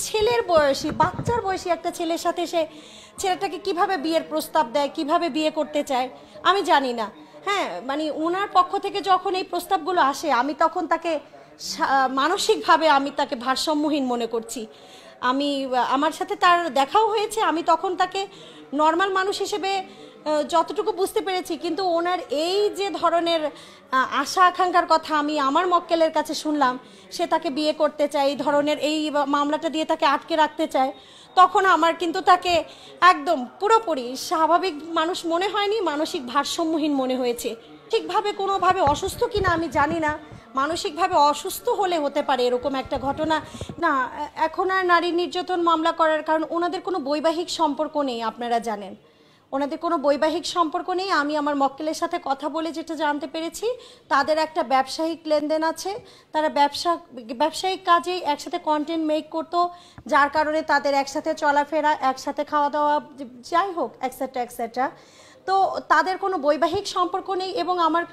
ছেলের বয়সী বাচ্চার বয়সী একটা ছেলের সাথে সে ছেলেটাকে কিভাবে বিয়ের প্রস্তাব দেয়, কিভাবে বিয়ে করতে চায় আমি জানি না। হ্যাঁ, মানে ওনার পক্ষ থেকে যখন এই প্রস্তাবগুলো আসে আমি তখন তাকে মানসিকভাবে আমি তাকে ভারসাম্যহীন মনে করছি। আমার সাথে তার দেখাও হয়েছে, আমি তখন তাকে নর্মাল মানুষ হিসেবে যতটুকু বুঝতে পেরেছি, কিন্তু ওনার এই যে ধরনের আশা আকাঙ্ক্ষার কথা আমি আমার মক্কেলের কাছে শুনলাম, সে তাকে বিয়ে করতে চায়, এই ধরনের এই মামলাটা দিয়ে তাকে আটকে রাখতে চায়, তখন আমার কিন্তু তাকে একদম পুরোপুরি স্বাভাবিক মানুষ মনে হয়নি, মানসিক ভারসাম্যহীন মনে হয়েছে। ঠিকভাবে কোনোভাবে অসুস্থ কিনা আমি জানি না, মানসিকভাবে অসুস্থ হলে হতে পারে এরকম একটা ঘটনা। না, এখন আর নারী নির্যাতন মামলা করার কারণ ওনাদের কোনো বৈবাহিক সম্পর্ক নেই, আপনারা জানেন ওনাদের কোনো বৈবাহিক সম্পর্ক নেই। আমি আমার মক্কেলের সাথে কথা বলে যেটা জানতে পেরেছি, তাদের একটা ব্যবসায়িক লেনদেন আছে, তারা ব্যবসায়িক কাজেই একসাথে কন্টেন্ট মেক করতো, যার কারণে তাদের একসাথে চলাফেরা, একসাথে খাওয়া দাওয়া, যাই হোক এক্সেট্রা এক্সেট্রা। তো তাদের কোনো বৈবাহিক সম্পর্ক নেই। এবং আমার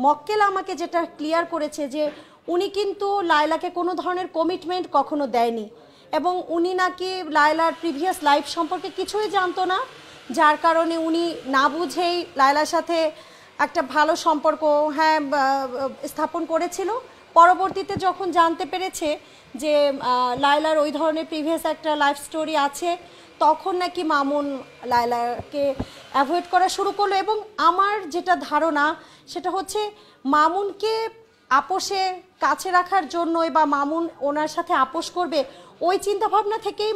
মক্কেল আমাকে যেটা ক্লিয়ার করেছে যে উনি কিন্তু লায়লাকে কোনো ধরনের কমিটমেন্ট কখনো দেয়নি, এবং উনি নাকি লায়লার প্রিভিয়াস লাইফ সম্পর্কে কিছুই জানতো না, যার কারণে উনি না বুঝেই লায়লার সাথে একটা ভালো সম্পর্ক স্থাপন করেছিল। পরবর্তীতে যখন জানতে পেরেছে যে লায়লার ওই ধরনের প্রিভিয়াস একটা লাইফ স্টোরি আছে, তখন নাকি মামুন লায়লাকে অ্যাভয়েড করা শুরু করলো। এবং আমার যেটা ধারণা সেটা হচ্ছে মামুনকে আপোষে কাছে রাখার জন্যই বা মামুন ওনার সাথে আপোষ করবে ওই চিন্তাভাবনা থেকেই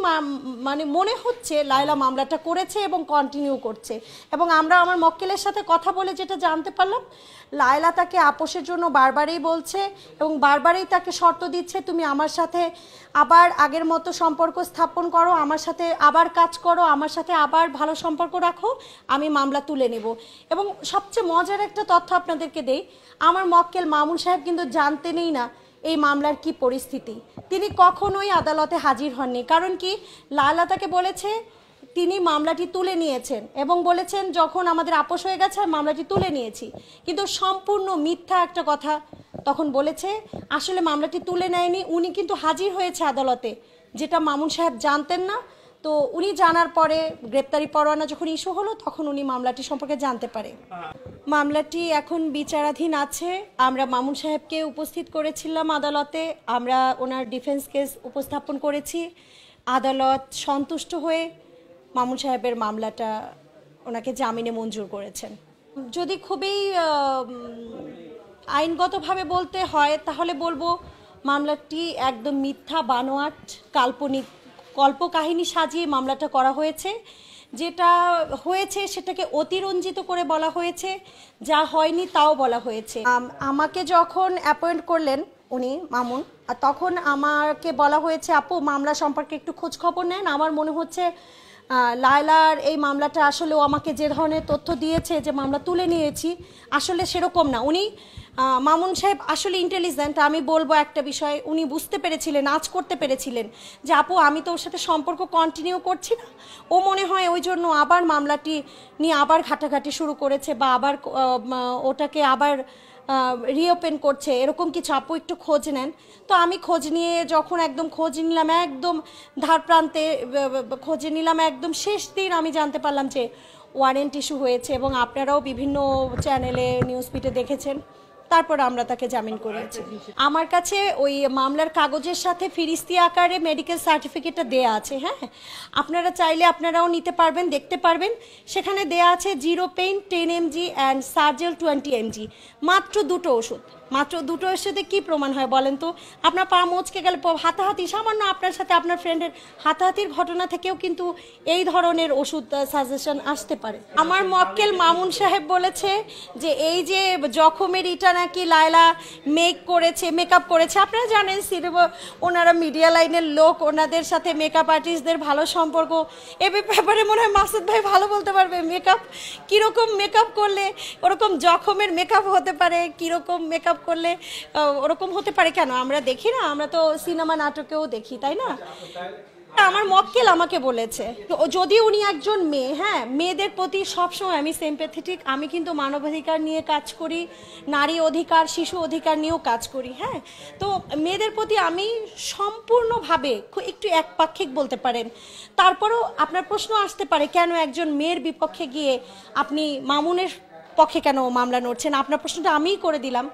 মানে মনে হচ্ছে লায়লা মামলাটা করেছে এবং কন্টিনিউ করছে। এবং আমরা আমার মক্কেলের সাথে কথা বলে যেটা জানতে পারলাম, লায়লা তাকে আপোষের জন্য বারবারই বলছে এবং বারবারই তাকে শর্ত দিচ্ছে, তুমি আমার সাথে আবার আগের মতো সম্পর্ক স্থাপন করো, আমার সাথে আবার কাজ করো, আমার সাথে আবার ভালো সম্পর্ক রাখো, আমি মামলা তুলে নেব। এবং সবচেয়ে মজার একটা তথ্য আপনাদেরকে দেই, আমার মক্কেল মামুন সাহেব কিন্তু জানতেনই না এই মামলার কি পরিস্থিতি। তিনি কখনোই আদালতে হাজির হননি, কারণ কি লায়লা তাকে বলেছে তিনি মামলাটি তুলে নিয়েছেন এবং বলেছেন যখন আমাদের আপোষ হয়ে গেছে মামলাটি তুলে নিয়েছি, কিন্তু সম্পূর্ণ মিথ্যা একটা কথা তখন বলেছে। আসলে মামলাটি তুলে নেয়নি, উনি কিন্তু হাজির হয়েছে আদালতে, যেটা মামুন সাহেব জানতেন না। তো উনি জানার পরে গ্রেপ্তারি পরোয়ানা যখন ইস্যু হলো তখন উনি মামলাটি সম্পর্কে জানতে পারে। মামলাটি এখন বিচারাধীন আছে। আমরা মামুন সাহেবকে উপস্থিত করেছিলাম আদালতে, আমরা ওনার ডিফেন্স কেস উপস্থাপন করেছি। আদালত সন্তুষ্ট হয়ে মামুন সাহেবের মামলাটা ওনাকে জামিনে মঞ্জুর করেছেন। যদি খুবই আইনগতভাবে বলতে হয় তাহলে বলবো মামলাটি একদম মিথ্যা, বানোয়াট, কাল্পনিক, কল্পকাহিনী সাজিয়ে মামলাটা করা হয়েছে। যেটা হয়েছে সেটাকে অতিরঞ্জিত করে বলা হয়েছে, যা হয়নি তাও বলা হয়েছে। আমাকে যখন অ্যাপয়েন্ট করলেন উনি মামুন, তখন আমাকে বলা হয়েছে আপু মামলা সম্পর্কে একটু খোঁজ খবর নেন। আমার মনে হচ্ছে লায়লার এই মামলাটা আসলে ও আমাকে যে ধরনের তথ্য দিয়েছে যে মামলা তুলে নিয়েছি, আসলে সেরকম না। উনি মামুন সাহেব আসলে ইন্টেলিজেন্ট। আমি বলবো একটা বিষয়, উনি বুঝতে পেরেছিলেন, আজ করতে পেরেছিলেন যে আপু আমি তো ওর সাথে সম্পর্ক কন্টিনিউ করছি না, ও মনে হয় ওই জন্য আবার মামলাটি নিয়ে আবার ঘাটাঘাটি শুরু করেছে বা আবার ওটাকে আবার রিওপেন করছে, এরকম কিছু। আপু একটু খোঁজ নেন। তো আমি খোঁজ নিয়ে যখন একদম খোঁজ নিলাম, একদম ধার প্রান্তে খোঁজে নিলাম, একদম শেষ দিন আমি জানতে পারলাম যে ওয়ারেন্ট ইস্যু হয়েছে, এবং আপনারাও বিভিন্ন চ্যানেলে নিউজ ফিডে দেখেছেন। তারপর আমরা তাকে জামিন করেছি। আমার কাছে ওই মামলার কাগজের সাথে ফিরিস্তি আকারে মেডিকেল সার্টিফিকেটটা দেয়া আছে। হ্যাঁ, আপনারা চাইলে আপনারাও নিতে পারবেন, দেখতে পারবেন। সেখানে দেয়া আছে 0 pain 10 mg and Sergel 20 mg, মাত্র দুটো ওষুধ। মাত্র দুটো ওষুধে কী প্রমাণ হয় বলেন তো? আপনার পা মচকে গেলে, হাতাহাতি, সামান্য আপনার সাথে আপনার ফ্রেন্ডের হাতাহাতির ঘটনা থেকেও কিন্তু এই ধরনের ওষুধ সাজেশন আসতে পারে। আমার মক্কেল মামুন সাহেব বলেছে যে এই যে জখমের ইটা নাকি লায়লা মেকআপ করেছে। আপনারা জানেন ওনারা মিডিয়া লাইনের লোক, ওনাদের সাথে মেকআপ আর্টিস্টদের ভালো সম্পর্ক। এ ব্যাপারে মনে হয় মাসুদ ভাই ভালো বলতে পারবে, মেকআপ কীরকম মেকআপ করলে ওরকম জখমের মেকআপ হতে পারে, কীরকম মেকআপ করলে ওরকম হতে পারে কেন? আমরা দেখি না, আমরা তো সিনেমা নাটকেও দেখি, তাই না? আমার মক্কেল আমাকে বলেছে, যদি উনি একজন মেয়ে, হ্যাঁ, মেয়েদের প্রতি সবসময় আমি সিম্প্যাথেটিক। আমি কিন্তু মানবাধিকার নিয়ে কাজ করি, নারী অধিকার, শিশু অধিকার নিয়েও কাজ করি, হ্যাঁ। তো মেয়েদের প্রতি আমি সম্পূর্ণভাবে একটু একপাক্ষিক বলতে পারেন। তারপরেও আপনার প্রশ্ন আসতে পারে, কেন একজন মেয়ের বিপক্ষে গিয়ে আপনি মামুনের পক্ষে কেন মামলা নড়ছেন? আপনার প্রশ্নটা আমিই করে দিলাম।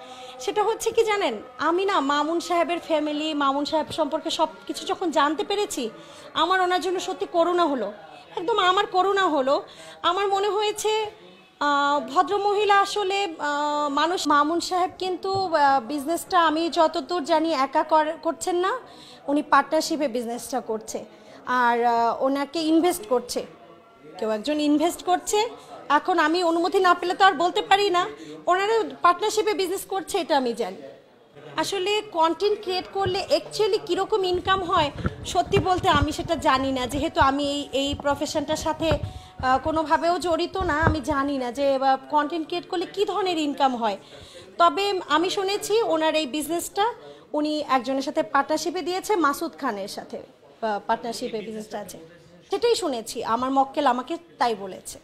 সেটা হচ্ছে কি জানেন, আমি না মামুন সাহেবের ফ্যামিলি, মামুন সাহেব সম্পর্কে সব কিছু যখন জানতে পেরেছি, আমার ওনার জন্য সত্যি করুণা হলো, একদম আমার করুণা হলো। আমার মনে হয়েছে ভদ্রমহিলা আসলে মানুষ। মামুন সাহেব কিন্তু বিজনেসটা আমি যতদূর জানি একা করছেন না, উনি পার্টনারশিপে বিজনেসটা করছে, আর ওনাকে ইনভেস্ট করছে, কেউ একজন ইনভেস্ট করছে। এখন আমি অনুমতি না পেলে তো আর বলতে পারি না, ওনারা পার্টনারশিপে বিজনেস করছে, এটা আমি জানি। আসলে কন্টেন্ট ক্রিয়েট করলে অ্যাকচুয়ালি কীরকম ইনকাম হয় সত্যি বলতে আমি সেটা জানি না, যেহেতু আমি এই প্রফেশনটার সাথে কোনোভাবেও জড়িত না। আমি জানি না যে কন্টেন্ট ক্রিয়েট করলে কী ধরনের ইনকাম হয়। তবে আমি শুনেছি ওনার এই বিজনেসটা উনি একজনের সাথে পার্টনারশিপে দিয়েছে, মাসুদ খানের সাথে পার্টনারশিপে বিজনেসটা আছে, সেটাই শুনেছি। আমার মক্কেল আমাকে তাই বলেছে।